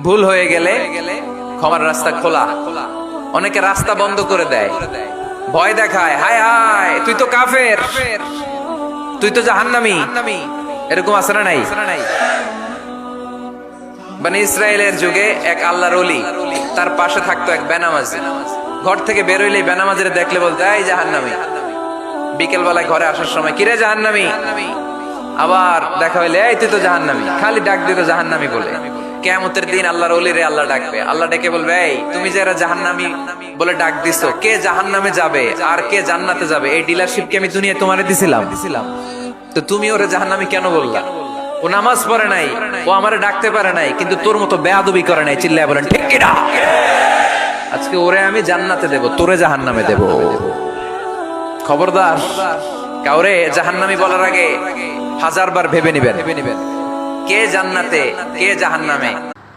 ভুল হয়ে গেলে ক্ষমার রাস্তা খোলা। অনেকে রাস্তা বন্ধ করে দেয়, ভয় দেখায়, হায় হায় তুই তো কাফের, তুই তো জাহান্নামী। এরকম আছে না নাই? বনি ইসরায়েলের যুগে এক আল্লাহর ওলি, তার পাশে থাকতো এক বেনামাজি। ঘর থেকে বের হইলেই বেনামাজিরে দেখলে বলতে, এই জাহান্নামী। বিকেল বেলায় ঘরে আসার সময়, কিরে জাহান্নামী? আবার দেখা হইলে, এই তুই তো জাহান্নামী। খালি ডাক দিত জাহান্নামী বলে। কিয়ামতের দিন আল্লাহর ওলিরে আল্লাহ ডাকবে, আল্লাহ ডেকে বলবে, এই তুমি যে এরা জাহান্নামী বলে ডাক দিছো, কে জাহান্নামে যাবে আর কে জান্নাতে যাবে, এই ডিলারশিপ কি আমি দুনিয়ায় তোমারে দিছিলাম? তো তুমি ওরে জাহান্নামী কেন বললা? ও নামাজ পড়ে নাই, ও আমারে ডাকতে পারে নাই, কিন্তু তোর মতো বেয়াদবি করে নাই। চিল্লায় বলেন ঠিক কিনা? আজকে ওরে আমি জান্নাতে দেব, তোরে জাহান্নামে দেব। খবরদার, কাউরে জাহান্নামী বলার আগে 1000 বার ভেবে নিবেন কে জান্নাতে কে জাহান্নামে।